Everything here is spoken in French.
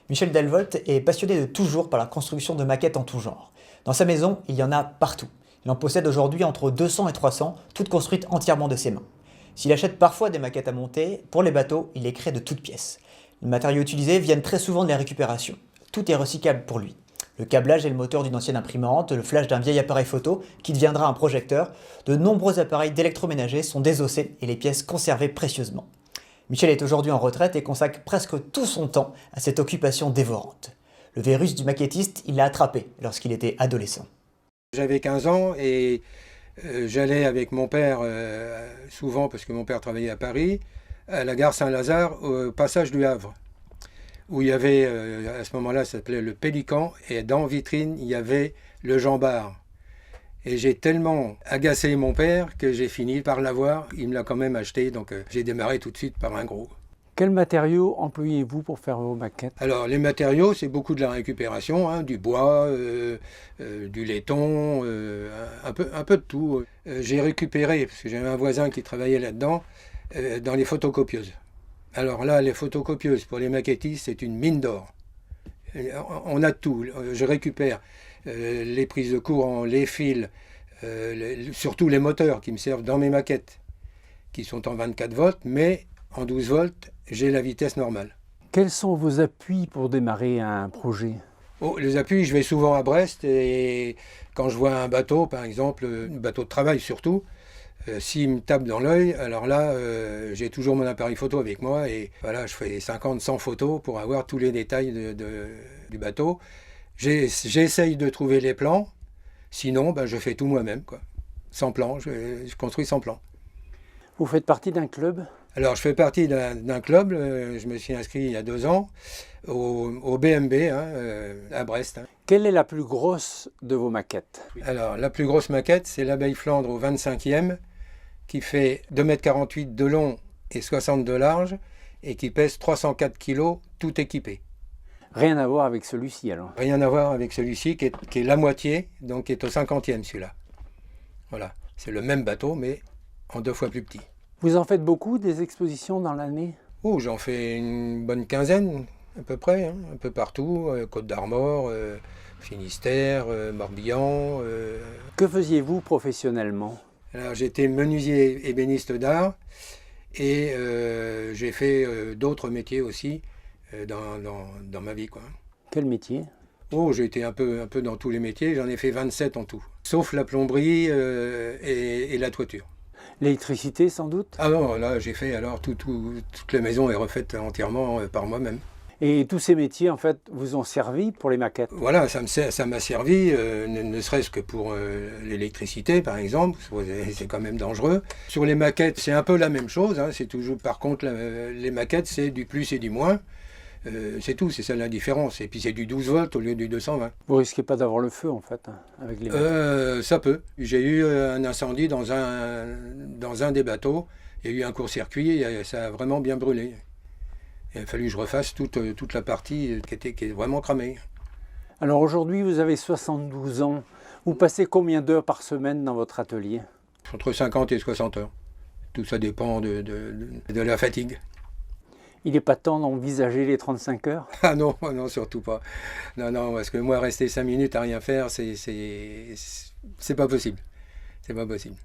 Michel Delvolte est passionné de toujours par la construction de maquettes en tout genre. Dans sa maison, il y en a partout. Il en possède aujourd'hui entre 200 et 300, toutes construites entièrement de ses mains. S'il achète parfois des maquettes à monter, pour les bateaux, il les crée de toutes pièces. Les matériaux utilisés viennent très souvent de la récupération. Tout est recyclable pour lui. Le câblage et le moteur d'une ancienne imprimante, le flash d'un vieil appareil photo qui deviendra un projecteur, de nombreux appareils d'électroménager sont désossés et les pièces conservées précieusement. Michel est aujourd'hui en retraite et consacre presque tout son temps à cette occupation dévorante. Le virus du maquettiste, il l'a attrapé lorsqu'il était adolescent. J'avais 15 ans et j'allais avec mon père, souvent parce que mon père travaillait à Paris, à la gare Saint-Lazare, au passage du Havre, où il y avait, à ce moment-là, ça s'appelait le Pélican, et dans vitrine, il y avait le Jean Bart. Et j'ai tellement agacé mon père que j'ai fini par l'avoir. Il me l'a quand même acheté, donc j'ai démarré tout de suite par un gros. Quels matériaux employez-vous pour faire vos maquettes? Alors les matériaux, c'est beaucoup de la récupération, hein, du bois, du laiton, un peu de tout. J'ai récupéré, parce que j'avais un voisin qui travaillait là-dedans, dans les photocopieuses. Alors là, les photocopieuses pour les maquettistes, c'est une mine d'or. On a tout. Je récupère les prises de courant, les fils, surtout les moteurs qui me servent dans mes maquettes, qui sont en 24 volts, mais en 12 volts, j'ai la vitesse normale. Quels sont vos appuis pour démarrer un projet? Les appuis, je vais souvent à Brest et quand je vois un bateau, par exemple, un bateau de travail surtout, s'il me tape dans l'œil, alors là, j'ai toujours mon appareil photo avec moi et voilà, je fais 50-100 photos pour avoir tous les détails du bateau. J'essaye de trouver les plans, sinon je fais tout moi-même, quoi. Sans plan, je construis sans plan. Vous faites partie d'un club? Alors je fais partie d'un club, je me suis inscrit il y a 2 ans, au BMB à Brest. Quelle est la plus grosse de vos maquettes? Alors la plus grosse maquette, c'est l'abeille Flandre au 25e, qui fait 2,48 m de long et 60 de large, et qui pèse 304 kg, tout équipé. Rien à voir avec celui-ci alors? Rien à voir avec celui-ci, qui est la moitié, donc qui est au 50e celui-là. Voilà, c'est le même bateau, mais en 2 fois plus petit. Vous en faites beaucoup des expositions dans l'année? Oh, j'en fais une bonne quinzaine, à peu près, hein, un peu partout, Côte d'Armor, Finistère, Morbihan. Que faisiez-vous professionnellement? Alors, j'étais menuisier ébéniste d'art et j'ai fait d'autres métiers aussi dans ma vie, quoi. Quel métier? Oh, j'ai été un peu dans tous les métiers, j'en ai fait 27 en tout, sauf la plomberie et la toiture. L'électricité sans doute? Ah non, là j'ai fait alors toute la maison est refaite entièrement par moi-même. Et tous ces métiers en fait vous ont servi pour les maquettes? Voilà, ça m'a servi, ne serait-ce que pour l'électricité par exemple, c'est quand même dangereux. Sur les maquettes c'est un peu la même chose, hein, c'est toujours, par contre les maquettes c'est du plus et du moins. C'est tout, c'est ça la différence. Et puis c'est du 12 volts au lieu du 220. Vous risquez pas d'avoir le feu en fait avec les maquettes? Ça peut. J'ai eu un incendie dans un des bateaux. Il y a eu un court-circuit et ça a vraiment bien brûlé. Il a fallu que je refasse toute la partie qui est vraiment cramée. Alors aujourd'hui vous avez 72 ans. Vous passez combien d'heures par semaine dans votre atelier? Entre 50 et 60 heures. Tout ça dépend de la fatigue. Il n'est pas temps d'envisager les 35 heures? Ah non, non, surtout pas. Non, parce que moi, rester 5 minutes à rien faire, c'est pas possible. C'est pas possible.